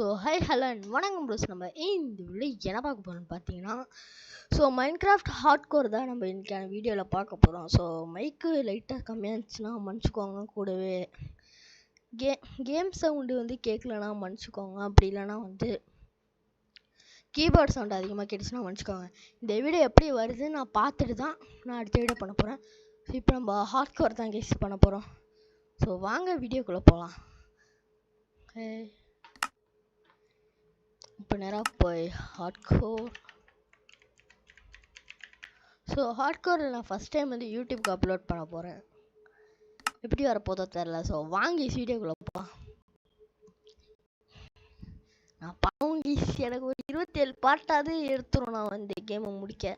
Hi hello வணக்கம் pros. நம்ம இந்த வீடியோ என்ன பார்க்க போகிறோம்னு பார்த்தீங்கன்னா, மைன்கிராஃப்ட் ஹார்ட்கோர் தான் நம்ம இன்றைக்கான வீடியோவில் பார்க்க போகிறோம். மைக்கு லைட்டாக கம்மியாக இருந்துச்சுன்னா மன்னிச்சிக்கோங்க. கூடவே கேம் சவுண்டு வந்து கேட்கலன்னா மன்னிச்சிக்கோங்க. அப்படி இல்லைன்னா வந்து கீபோர்ட் சவுண்டு அதிகமாக கேட்டுச்சுன்னா மன்னிச்சிக்கோங்க. இந்த வீடியோ எப்படி வருதுன்னு நான் பார்த்துட்டு தான் நான் அடுத்த வீடியோ பண்ண போகிறேன். இப்போ நம்ம ஹார்ட்கோர் தான் கேஸ் பண்ண போகிறோம். வாங்க வீடியோக்குள்ளே போகலாம். இப்போ நேராக போய் ஹார்ட்கோர். ஹார்ட்கோரில் நான் ஃபஸ்ட் டைம் வந்து யூடியூப்க்கு அப்லோட் பண்ண போகிறேன். எப்படி வரப்போதோ தெரில. வாங்கி வீடியோக்குள்ளே போகலாம். நான் பாவங்கி எனக்கு ஒரு 27 பார்ட்டாவது எடுத்துரும் நான் வந்து கேமை முடிக்க.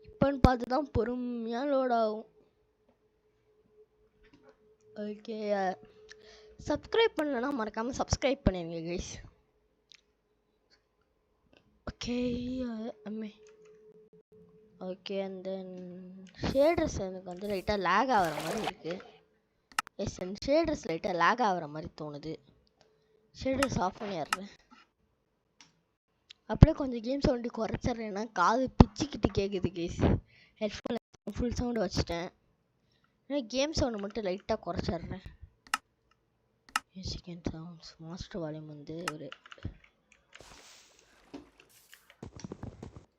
இப்போன்னு பார்த்து தான் பொறுமையாக லோட் ஆகும். ஓகே, சப்ஸ்கிரைப் பண்ணலன்னா மறக்காமல் சப்ஸ்கிரைப் பண்ணிடுங்க guys. Okay okay, and then shaders எனக்கு வந்து லைட்டாக லேக் ஆகிற மாதிரி இருக்குது. எஸ், என் ஷேடர்ஸ் லைட்டாக லேக் ஆகிற மாதிரி தோணுது. ஷேடர்ஸ் ஆஃப் பண்ணிடுறேன். அப்படியே கொஞ்சம் கேம் சவுண்டு குறைச்சிட்றேன்னா காது பிச்சுக்கிட்டு கேட்குது கைஸ். ஹெட்ஃபோனில் ஃபுல் சவுண்டு வச்சுட்டேன். ஏன்னா கேம் சவுண்டு மட்டும் லைட்டாக குறைச்சிட்றேன். Music and sounds master volume வந்து ஒரு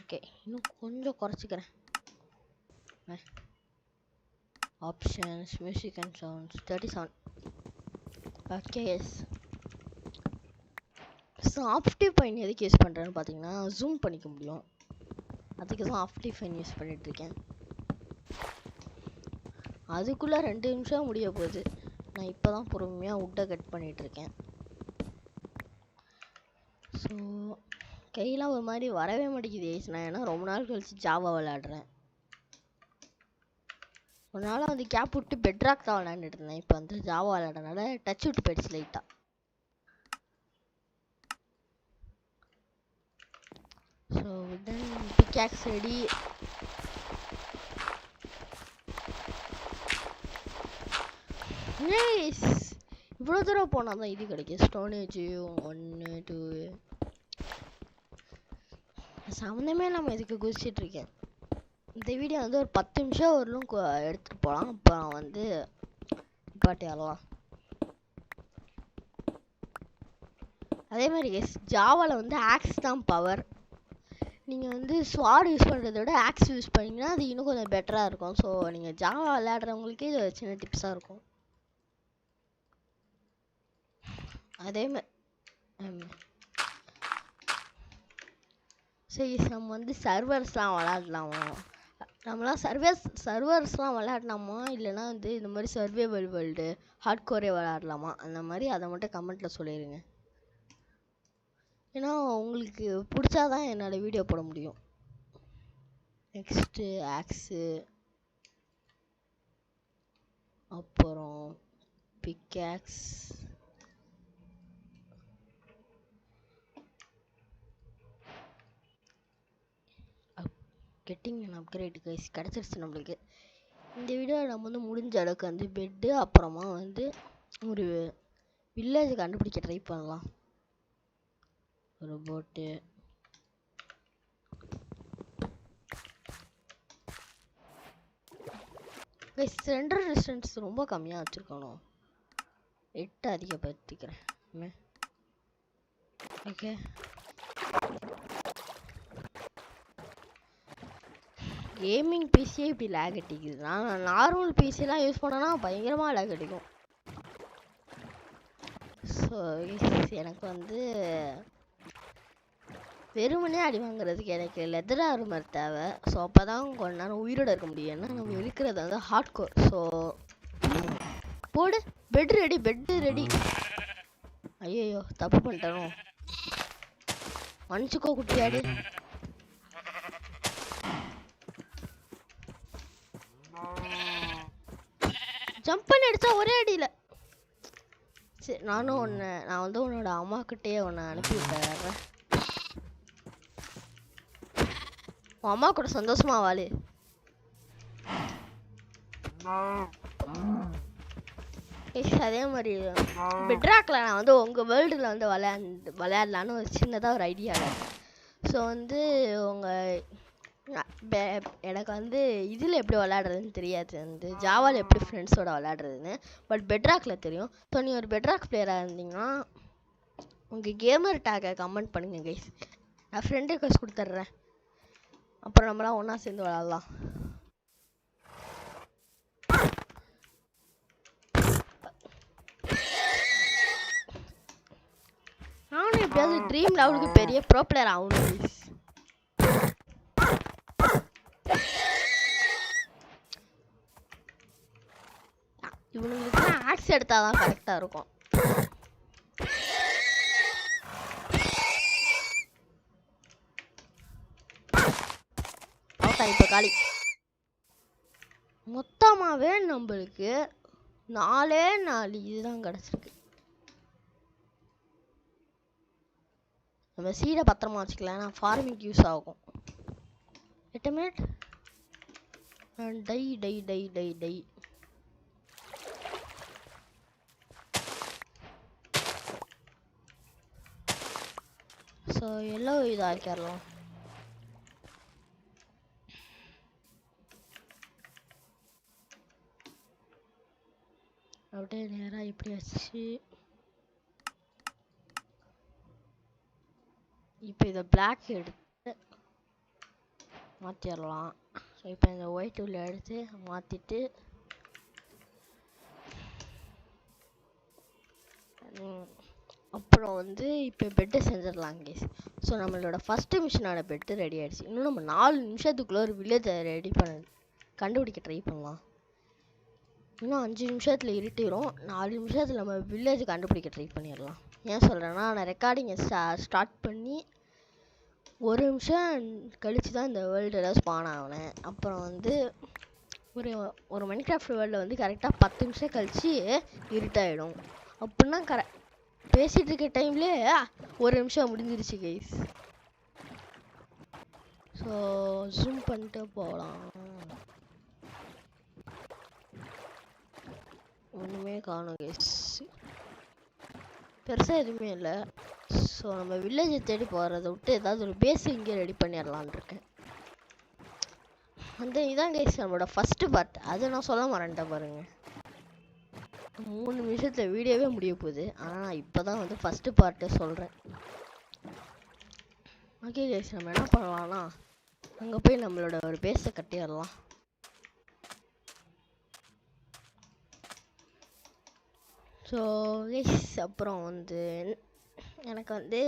ஓகே, இன்னும் கொஞ்சம் குறைச்சிக்கிறேன். Options music and sounds 37. Okay, yes. OptiFine எதுக்கு யூஸ் பண்ணுறேன்னு பார்த்தீங்கன்னா ஜூம் பண்ணிக்க முடியும். அதுக்கு தான் ஆப்டிஃபைன் யூஸ் பண்ணிகிட்ருக்கேன். அதுக்குள்ளே 2 நிமிஷம் முடிய போகுது. நான் இப்போ தான் பொறுமையாக உட்டை கட் பண்ணிகிட்ருக்கேன். கையெல்லாம் ஒரு மாதிரி வரவே மாட்டேங்குது ஏஸ். நான் ஏன்னா ரொம்ப நாள் கழிச்சு ஜாவா விளையாடுறேன். ஒரு நாளாக வந்து கேப் விட்டு பெட்ராக் தான் விளையாண்டுட்டு இருந்தேன். இப்போ வந்து ஜாவா விளையாடுறதுனால டச் விட்டு போயிடுச்சு லைட்டாக. Pickaxe ready. இவ்வளோ தூரம் போனால் தான் இது கிடைக்கும். ஸ்டோனேஜ் 1 2 சம்மந்தமே நம்ம இதுக்கு குதிச்சிட்ருக்கேன். இந்த வீடியோ வந்து ஒரு 10 நிமிஷம் வரலும் எடுத்துகிட்டு போகலாம். அப்புறம் வந்து பாட்டி ஆளலாம். அதே மாதிரி ஜாவாவில் வந்து ஆக்ஸ் தான் பவர். நீங்கள் வந்து ஸ்வாட் யூஸ் பண்ணுறத விட ஆக்ஸ் யூஸ் பண்ணிங்கன்னா அது இன்னும் கொஞ்சம் பெட்டராக இருக்கும். நீங்கள் ஜாவா விளையாடுறவங்களுக்கே இது சின்ன டிப்ஸாக இருக்கும். அதே மாதிரி சரி, நம்ம வந்து சர்வர்ஸ்லாம் விளையாடலாமா? நம்மளாம் சர்வர்ஸ்லாம் விளையாடலாமா இல்லைனா வந்து இந்த மாதிரி சர்வைவல் வேர்ல்டு ஹார்ட்கோரே விளையாடலாமா? அந்த மாதிரி அதை மட்டும் கமெண்ட்டில் சொல்லிடுங்க. ஏன்னா உங்களுக்கு பிடிச்சாதான் என்னால் வீடியோ போட முடியும். நெக்ஸ்ட்டு ஆக்ஸு, அப்புறம் pickaxe, getting and upgrade guys கிடச்சிருச்சு நம்மளுக்கு. இந்த வீடியோ நம்ம வந்து முடிஞ்ச அளவுக்கு வந்து பெட்டு அப்புறமா வந்து ஒரு வில்லேஜ் கண்டுபிடிக்க ட்ரை பண்ணலாம். ஒரு போட்டு கைஸ் சென்டர் டிஸ்டன்ஸ் ரொம்ப கம்மியாக வச்சுருக்கணும். 8 அதிகப்படுத்திக்கிறேன். ஓகே, கேமிங் பிசியே இப்படி லேக் அடிக்குது. நான் நார்மல் பிசிலாம் யூஸ் பண்ணேன்னா பயங்கரமாக லேக் அடிக்கும். எனக்கு வந்து வெறுமனே அடி வாங்குறதுக்கு எனக்கு லெதர் ஆர்மர் தேவை. அப்போ தான் கொஞ்ச நேரம் உயிரோட இருக்க முடியும். ஏன்னா நம்ம இருக்கிறது வந்து ஹார்ட்கோர். போடு, பெட் ரெடி, பெட்டு ரெடி. ஐயோ தப்பு பண்ணிட்டோம், மன்னிச்சுக்கோ குட்டியாடு. ஜம்ப் பண்ணி அடிச்சா ஒரே அடியில். சரி, நான் வந்து உன்னோட அம்மாக்கிட்டே உன்னை அனுப்பி விட்டுறேன். உன் அம்மா கூட சந்தோஷமா வாழு. அதே மாதிரி பெட்ராக்ல நான் வந்து உங்கள் வேர்ல்டில் வந்து விளையாடலான்னு ஒரு சின்னதாக ஒரு ஐடியா இருக்குது. ஸோ வந்து எனக்கு வந்து இதில் எப்படி விளையாடுறதுன்னு தெரியாது, வந்து ஜாவாவில் எப்படி ஃப்ரெண்ட்ஸோட விளையாடுறதுன்னு. பட் பெட்ராக்ல தெரியும். ஸோ நீ ஒரு பெட்ராக் பிளேயராக இருந்தீங்கன்னா உங்கள் கேமர் டேக்கை கமெண்ட் பண்ணுங்க கைஸ். நான் ஃப்ரெண்ட் ரிக்வெஸ்ட் கொடுத்துட்றேன். அப்புறம் நம்மளாம் ஒன்றா சேர்ந்து விளையாடலாம். நானும் எப்படியாவது ட்ரீம் லெவலுக்கு பெரிய ப்ரோ பிளேயர் ஆகணும் கைஸ். இவனுங்களுக்கு ஆக்ஸ் எடுத்தாதான் கரெக்டாக இருக்கும். இப்போ காலி. மொத்தமாகவே நம்மளுக்கு 4 இதுதான் கிடச்சிருக்கு. நம்ம சீடை பத்திரமா வச்சுக்கலாம், ஏன்னா ஃபார்மிங் யூஸ் ஆகும். 8 minute. Dye dye dye dye dye. So yellow இதாக்கிடலாம். அப்படியே நேராக இப்படி வச்சு இப்போ இதை பிளாக் எடுத்து மாற்றிடலாம். இப்போ இந்த ஒயிட் உள்ள எடுத்து மாற்றிட்டு அப்புறம் வந்து இப்போ பெட்டு செஞ்சிடலாம் கேஸ். ஸோ நம்மளோட ஃபஸ்ட்டு மிஷினோட பெட்டு ரெடி ஆகிடுச்சு. இன்னும் நம்ம 4 நிமிஷத்துக்குள்ளே ஒரு வில்லேஜை கண்டுபிடிக்க ட்ரை பண்ணலாம். இன்னும் 5 நிமிஷத்தில் இருட்டிடும். 4 நிமிஷத்தில் நம்ம வில்லேஜ் கண்டுபிடிக்க ட்ரை பண்ணிடலாம். ஏன் சொல்கிறேன்னா நான் ரெக்கார்டிங்கை ஸ்டார்ட் பண்ணி 1 நிமிஷம் கழித்து தான் இந்த வேர்ல்டில் ஸ்பான் ஆகினேன். அப்புறம் வந்து ஒரு மைன்கிராஃப்ட் வேர்ல்டில் வந்து கரெக்டாக 10 நிமிஷம் கழித்து இருட்டாயிடும். அப்படின்னா பேசிகிட்டு இருக்க டைம்லேயே 1 நிமிஷம் முடிஞ்சிருச்சு கைஸ். ஸோ ஜூம் பண்ணிட்டு போகலாம். ஒன்றுமே காணும் கைஸ், பெருசாக எதுவுமே இல்லை. ஸோ நம்ம வில்லேஜை தேடி போகிறத விட்டு ஏதாவது ஒரு பேஸ் இங்கே ரெடி பண்ணிடலான் இருக்கேன். அந்த இதான் கைஸ் நம்மளோட ஃபஸ்ட்டு பார்ட். அதை நான் சொல்ல மாட்டேன்ட்டேன் பாருங்கள். 3 நிமிஷத்தில் வீடியோவே முடிய போகுது. ஆனால் நான் இப்போ தான் வந்து ஃபஸ்ட்டு பார்ட்டே சொல்கிறேன். ஓகே கைஸ், நம்ம என்ன பண்ணலாம்னா அங்கே போய் நம்மளோட ஒரு பேஸை கட்டிடலாம். ஸோ கைஸ் அப்புறம் வந்து எனக்கு வந்து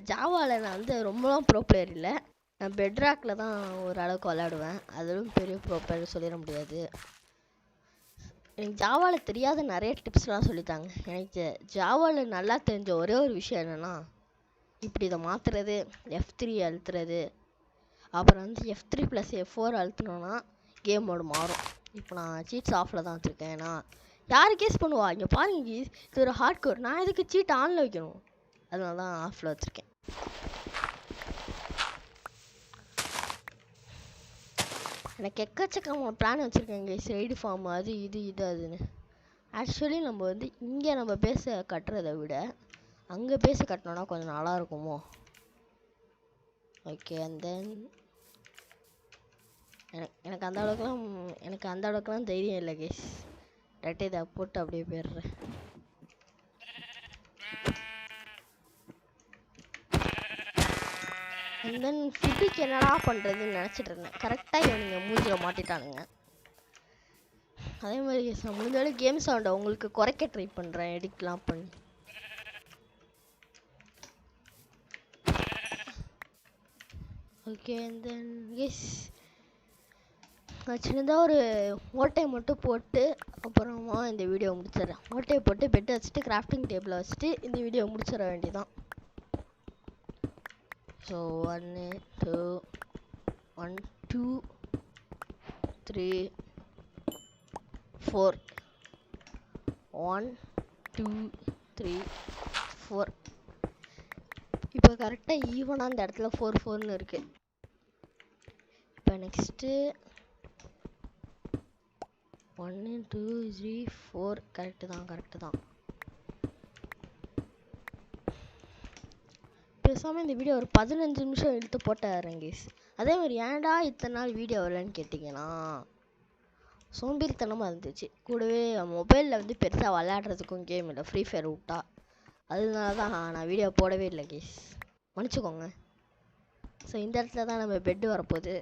ஜாவாவில் நான் வந்து ரொம்பலாம் ப்ரோ பிளேயர் இல்லை. நான் பெட்ராக்கில் தான் ஓரளவுக்கு விளையாடுவேன். அதிலும் பெரிய ப்ரோ பிளேயர் சொல்லிட முடியாது. எனக்கு ஜாவாவில் தெரியாத நிறைய டிப்ஸ்லாம் சொல்லித்தாங்க. எனக்கு ஜாவாவில் நல்லா தெரிஞ்ச ஒரே ஒரு விஷயம் என்னென்னா, இப்படி இதை மாற்றுறது, F3 அழுத்துறது, அப்புறம் வந்து F3 + F4 அழுத்தினோன்னா கேம் மோடு மாறும். இப்போ நான் சீட்ஸ் ஆஃபில் தான் வச்சுருக்கேன். ஏன்னா யார் கேஸ் பண்ணுவா, இங்கே பாருங்க இது ஒரு ஹார்ட் கோர். நான் எதுக்கு சீட் ஆனில் வைக்கணும், அதனால தான் ஆஃபில் வச்சுருக்கேன். எனக்கு எக்கச்சக்கமான பிளான் வச்சுருக்கேங்க, சைடு ஃபார்ம் அது இது அதுன்னு. ஆக்சுவலி நம்ம வந்து இங்கே நம்ம பேச கட்டுறதை விட அங்கே பேச கட்டினோன்னா கொஞ்சம் நல்லா இருக்குமோ. ஓகே, அண்ட் தென் எனக்கு அந்த அளவுக்குலாம் தைரியம் இல்லை கேஸ். ரெட்டை இதை போட்டு அப்படியே போயிடுறேன். அண்ட் தென் ஃபுட்டுக்கு என்னடா பண்ணுறதுன்னு நினச்சிட்டு இருந்தேன். கரெக்டாக இவனுங்க மூஞ்சில் மாட்டிட்டானுங்க. அதே மாதிரி முடிஞ்சாலும் கேம் சவுண்டை உங்களுக்கு குறைக்க ட்ரை பண்ணுறேன், எடிட்லாம் பண்ணி. ஓகே, அண்ட் தென் எஸ் நான் சின்னதாக ஒரு ஓட்டையை மட்டும் போட்டு அப்புறமா இந்த வீடியோ முடிச்சிடறேன். ஓட்டையை போட்டு பெட்டை வச்சுட்டு கிராஃப்டிங் டேபிளை வச்சுட்டு இந்த வீடியோ முடிச்சிட வேண்டியதான். ஸோ 1 2 3 4 1 2 3 4. இப்போ கரெக்டாக ஈவனாக அந்த இடத்துல 4 இருக்குது. இப்போ நெக்ஸ்ட்டு 1 2 3 4 கரெக்டு தான். பேசாமல் இந்த வீடியோ ஒரு 15 நிமிஷம் இழுத்து போட்டாருங்க கேஸ். அதே மாதிரி ஏன்டா இத்தனை நாள் வீடியோ வரலன்னு கேட்டிங்கன்னா சோம்பேறித்தனமாக இருந்துச்சு. கூடவே மொபைலில் வந்து பெருசாக விளையாடுறதுக்கும் கேம் இல்லை, ஃப்ரீ ஃபயர் விட்டா. அதனால தான் நான் வீடியோ போடவே இல்லை கேஸ், மன்னிச்சுக்கோங்க. ஸோ இந்த இடத்துல தான் நம்ம பெட்டு வரப்போகுது.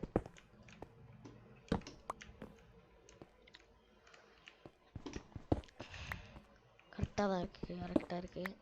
கரெக்டாக இருக்குது.